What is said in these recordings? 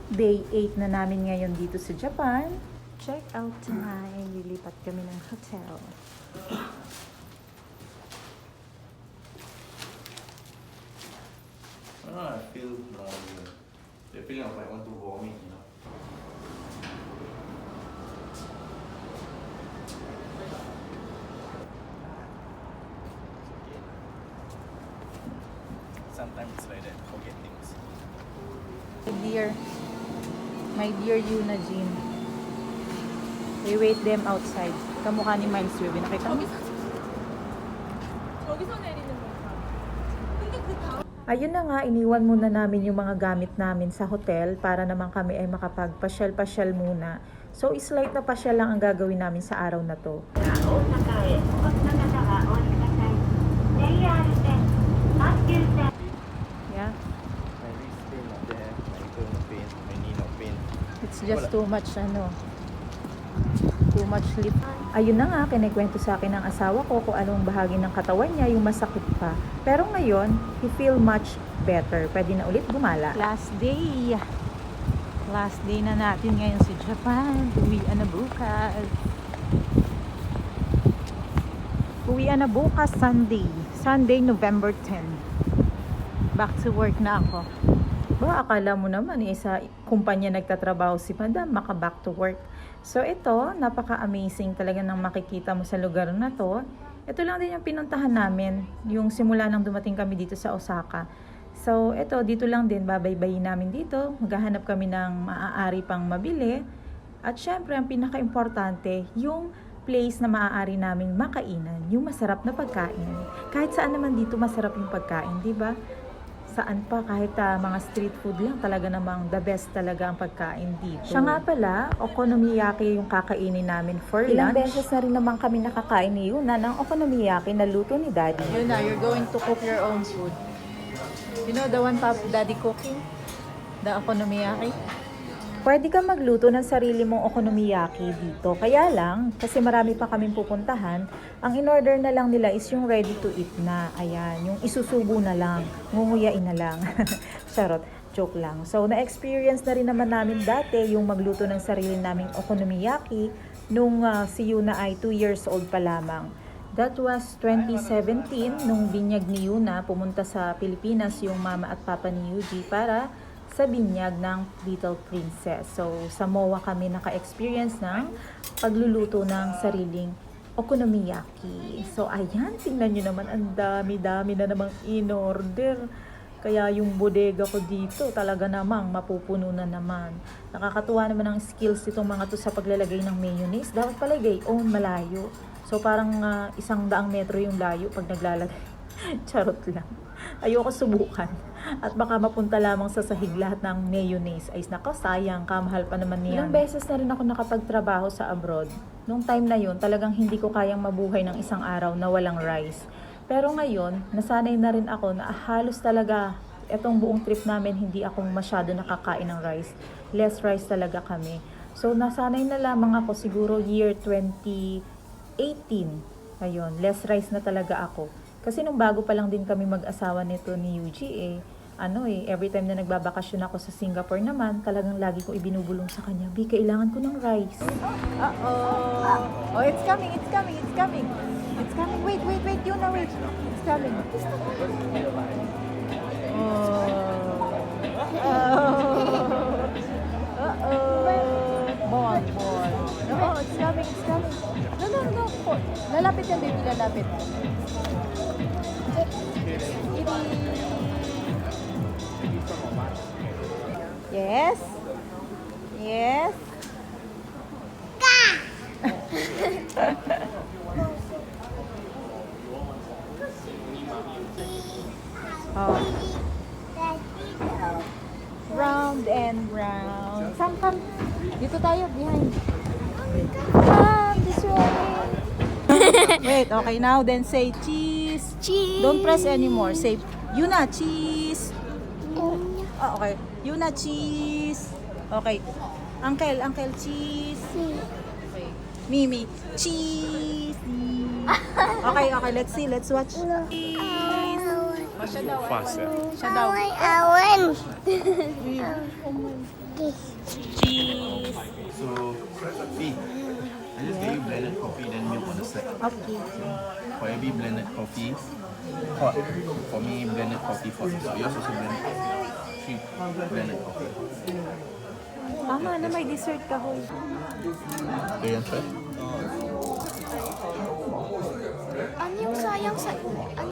Day 8 na namin ngayon dito sa Japan. Check out time. Lilipat kami ng hotel. I feel the feeling of I want to vomit, you know. Sometimes it's like that, forget things. My dear Yuna Jean. We wait them outside. Kamukha ni Miles Ruby. Nakita mo? 저기서 내리는 건가? 근데 그 다음 Ayun na nga, iniwan muna namin yung mga gamit namin sa hotel para naman kami ay makapagpasyal-pasyal muna. So, slight na pasyal lang ang gagawin namin sa araw na to. Yeah, My wrist pain not there, my ankle no pain, my knee no pain. it's just too much too much sleep. Ayun na nga, kinikwento sa akin ng asawa ko kung anong bahagi ng katawan niya yung masakit pa. Pero ngayon, he feel much better. Pwede na ulit gumala. Last day. Last day na natin ngayon sa Japan. Uwian na bukas. Uwian na bukas, Sunday. Sunday, November 10. Back to work na ako. Ba, akala mo naman, sa kumpanya nagtatrabaho si Madam, maka-back to work. So ito, napaka-amazing talaga nang makikita mo sa lugar na to. Ito lang din yung pinuntahan namin, yung simula nang dumating kami dito sa Osaka. So ito, dito lang din, babaybayin namin dito. Maghahanap kami ng maaari pang mabili. At syempre, ang pinaka-importante, yung place na maaari naming makainan, yung masarap na pagkain. Kahit saan naman dito masarap yung pagkain, di ba? Saan pa, kahit mga street food lang, talaga namang the best talaga ang pagkain dito. Siya nga pala, okonomiyaki yung kakainin namin for Ilang lunch. beses na rin naman kami nakakain ni Yuna ng okonomiyaki na luto ni Daddy. Yuna, you're going to cook your own food. You know the one Daddy cooking? The okonomiyaki? Pwede ka magluto ng sarili mong okonomiyaki dito. Kaya lang, kasi marami pa kaming pupuntahan, ang in-order na lang nila is yung ready to eat na. Ayan, yung isusubo na lang, ngunguyain na lang. Charot, joke lang. So, na-experience na rin naman namin dati yung magluto ng sarili naming okonomiyaki nung si Yuna ay 2 years old pa lamang. That was 2017, nung binyag ni Yuna, pumunta sa Pilipinas yung mama at papa ni Yuji para sa binyag ng Little Princess. So, sa MOA kami naka-experience ng pagluluto ng sariling okonomiyaki. So, ayan, tingnan nyo naman, ang dami-dami na namang in-order. Kaya yung bodega ko dito, talaga namang mapupuno na naman. Nakakatuwa naman ang skills itong mga to sa paglalagay ng mayonnaise. Dapat palagay, malayo. So, parang 100 metro yung layo pag naglalagay. Charot lang. Ayoko subukan. At baka mapunta lamang sa sahig lahat ng mayonnaise. Ay, nako, sayang. Kamahal pa naman niyan. Ilang beses na rin ako nakapagtrabaho sa abroad. Nung time na yun, talagang hindi ko kayang mabuhay ng isang araw na walang rice. Pero ngayon, nasanay na rin ako na halos talaga etong buong trip namin hindi ako masyado nakakain ng rice. Less rice talaga kami. So, nasanay na lamang ako siguro year 2018. Ayun, less rice na talaga ako. Kasi nung bago pa lang din kami mag-asawa nito ni Yuji every time na nagbabakasyon ako sa Singapore naman, talagang lagi ko ibinubulong sa kanya, "Bi, kailangan ko ng rice." Oh, it's coming. It's coming. Wait, Yuna, wait. It's coming. Bon. No, it's coming. No. Lalapit yan, baby. Lalapit. Yes. Oh. Round and round. Come. Dito tayo, behind. Come, this way. Wait, okay, now then say cheese. Cheese. Don't press anymore. Say, Yuna, cheese. Okay. Yuna, cheese. Okay. Uncle, cheese. Okay. Mimi, cheese. Okay, let's watch. Cheese. Siya daw. Fast, yeah. Siya daw. Awan. Cheese. So, coffee. I just get you blended coffee, then milk on the side. Okay. For every blended coffee, hot. For me, blended coffee hot. So yours also blended coffee. 3 blended coffee. Tama na, may dessert ka, hoy. Okay, yan try. Ano yung sayang sa...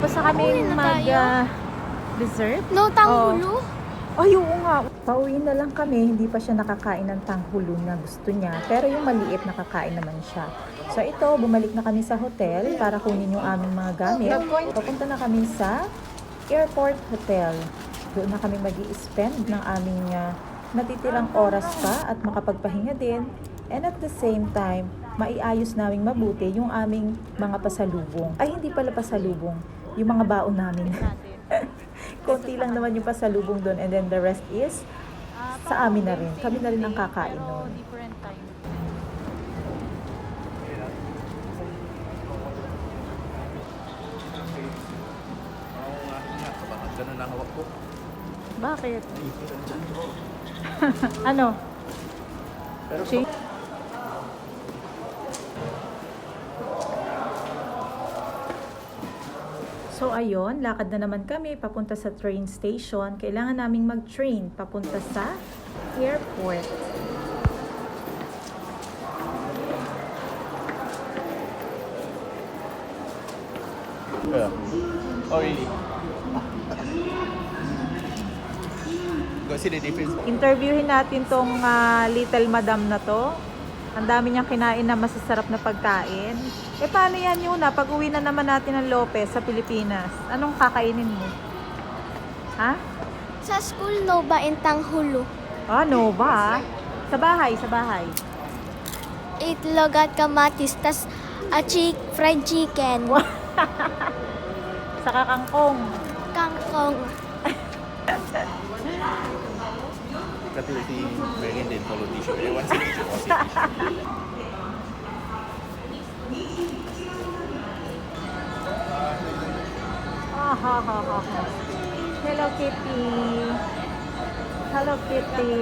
Basta kami mag-dessert. No, tanghulo? Ay, oo nga. Pauwi na lang kami, hindi pa siya nakakain ng tanghulo na gusto niya. Pero yung maliit nakakain naman siya. So ito, bumalik na kami sa hotel para kunin yung aming mga gamit. Papunta na kami sa airport hotel. Doon na kami mag-i-spend ng aming natitirang oras pa at makapagpahinga din. And at the same time, maiayos naming mabuti yung aming mga pasalubong. Ay, hindi pala pasalubong. Yung mga baon namin. Konti lang naman yung pasalubong doon and then the rest is sa amin na rin. Kami na rin ang kakain noon. Different time. Ganun lang hawak ko. Bakit? Ano? Change? So ayun, lakad na naman kami papunta sa train station. Kailangan naming mag-train papunta sa airport. Yeah. Oh, really? Got see the difference? Interviewin natin tong little madam na to. Ang dami niyang kinain na masasarap na pagkain. Eh paano yan yun pag uwi na naman natin ng Lopez sa Pilipinas? Anong kakainin mo? Ha? Sa school, no ba in tanghulo? No ba? Sa bahay, sa bahay. Itlog at kamatis, tas fried chicken, Sa kakangkong. kangkong. Kata si Megan din follow t-shirt. Everyone say t-shirt. All say t-shirt. Ha ha ha ha. Hello Kitty. Hello Kitty.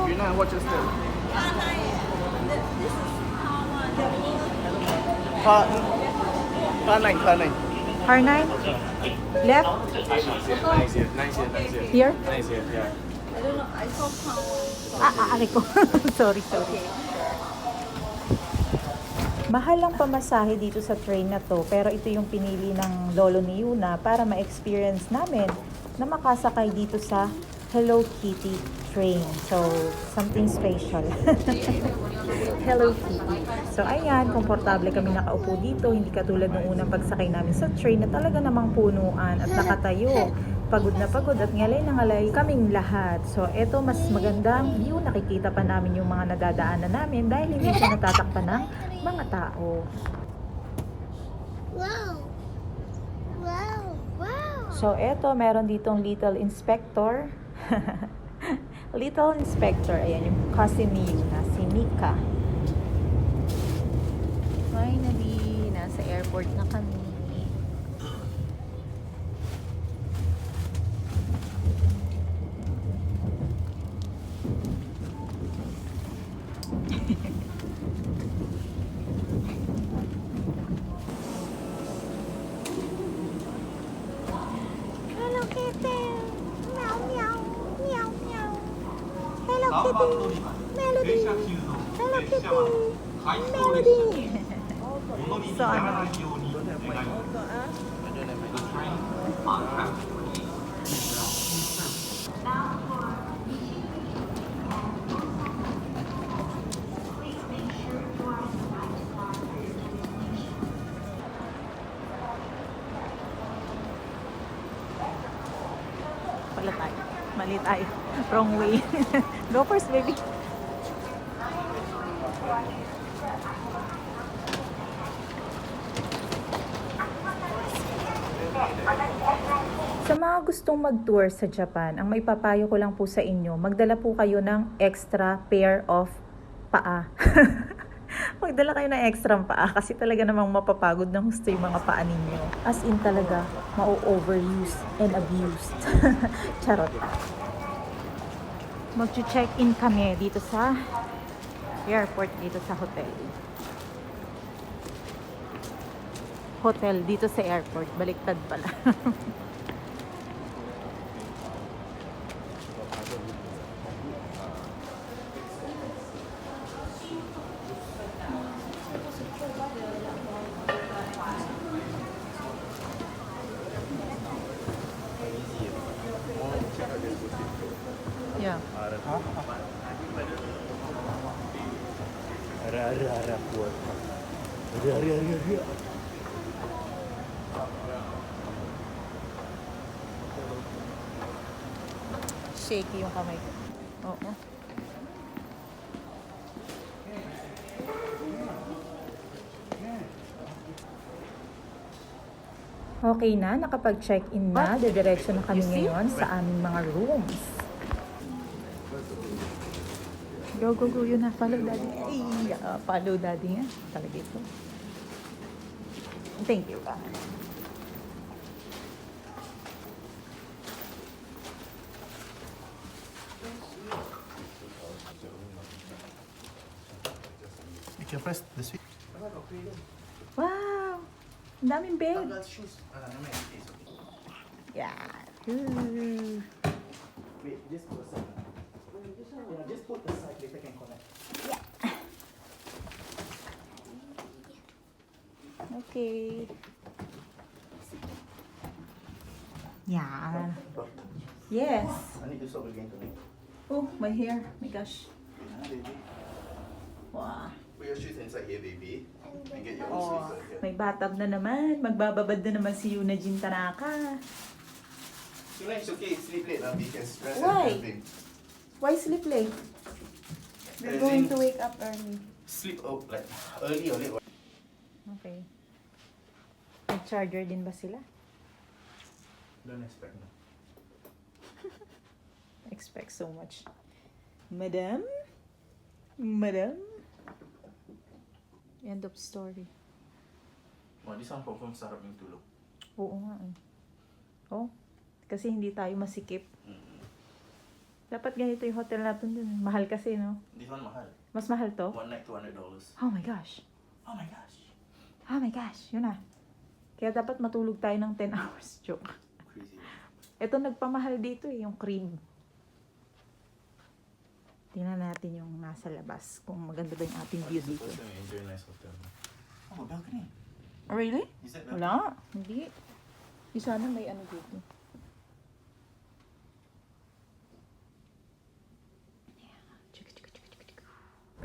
You know watch your step. Car 9, car 9. R9? Left? Nice here, nice here, nice here. Here? Nice here, yeah. Aray ko. sorry. Mahal ang pamasahe dito sa train na to, pero ito yung pinili ng lolo ni Yuna para ma-experience namin na makasakay dito sa Hello Kitty train. So, something special. Hello Kitty. So, ayan, komportable kami nakaupo dito. Hindi katulad ng unang pagsakay namin sa train na talaga namang punuan at nakatayo. Pagod na pagod at ngalay na ngalay kaming lahat. So, eto mas magandang view. Nakikita pa namin yung mga nadadaanan namin dahil hindi siya natatakpan ng mga tao. Wow! Wow! Wow! So, eto, meron ditong little inspector. Little inspector. Ayan, yung cousin ni Yuna, si Mika. Finally, nasa airport na kami. Hello Kitty! Meow meow! Meow meow! Hello Kitty! Melody! Hello Kitty! Melody! So, ano? Pala tayo. Mali tayo. Wrong way. Go first, baby. Sa mga gustong mag-tour sa Japan, ang maipapayo ko lang po sa inyo, magdala po kayo ng extra pair of paa. Magdala kayo ng extra paa kasi talaga namang mapapagod ng gusto yung mga paa ninyo. As in talaga, ma-overused and abused. Charot. Mag-check-in kami dito sa airport, dito sa hotel. Hotel dito sa airport. Baliktad pala. Yeah. Ara kuat. Ara. Shaky yung kamay ko. Oo. Okay na, nakapag-check-in na. Didiretso na kami ngayon sa aming mga rooms. Go, go, go. Yun na. Follow daddy. Ay, follow daddy nga. Talaga ito. Thank you, God. You can press the switch. Wow! Ang daming bed. Shoes. Yeah. Ooh. Wait, just put aside. Yeah, just put aside. Later can connect. Okay. Yeah. Yes. I need to solve again connect. Oh, my hair. My gosh. Baby. Wow. Put your shoes inside here, baby. And get your own Oh, sleeper here. may bathtub na naman. Magbababad na naman si Yuna Jin Tanaka. Tonight it's okay. Sleep late now. We can stress Why? and everything. Why sleep late? We're As going in- to wake up early. Sleep like early or late. Okay. Nag-charger din ba sila? Don't expect no. Expect so much. Madam? Madam? End of story. Well, this one confirm sarap yung tulog. Oo nga eh. Oh, kasi hindi tayo masikip. Dapat ganito yung hotel natin dun. Mahal kasi, no? This one mahal. Mas mahal to? One night $200. Oh my gosh. Oh my gosh. Oh my gosh. Yun na. Kaya dapat matulog tayo ng 10 hours. Joke. Crazy. Ito nagpamahal dito eh, yung crib. Tingnan natin yung nasa labas. Kung maganda ba yung ating view dito. First time I enjoy nice hotel. Oh, balcony. Oh, really? Is that balcony? Wala. Hindi. Di sana may ano dito.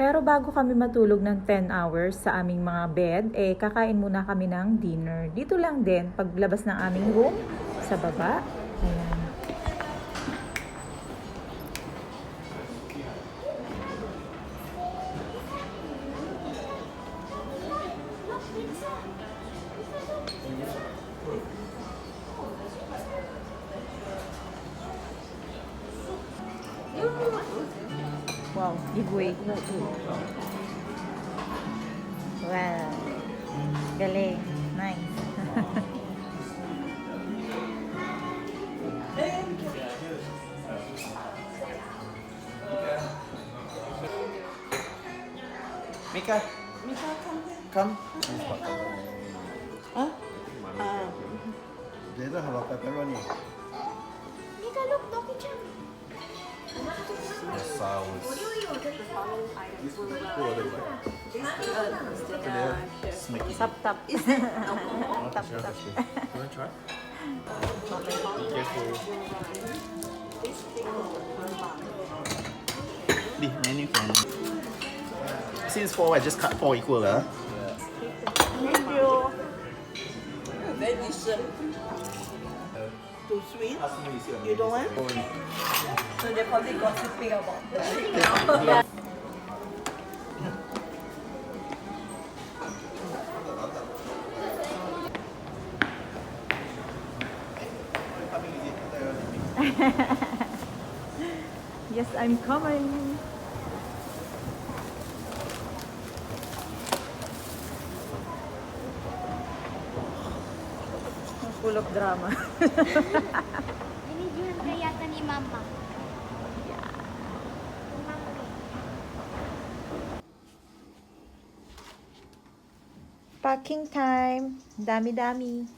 Pero bago kami matulog ng 10 hours sa aming mga bed, kakain muna kami ng dinner. Dito lang din, paglabas ng aming room, sa baba. Ayan. Wow, giveaway. Wow. Galing. Nice. Mika. Come. Later have a pepperoni. Mika, look, Doki-chan. Sours. Smaky. Tap tap. Tap tap. You want to try? Be careful. The menu can. Since 4, I just cut 4 equal. Thank you. Too sweet? You don't want? So they're probably gossiping about that. Yes, I'm coming. Full of drama. Binidyohan ka yata ni Mama. Packing time. Dami-dami.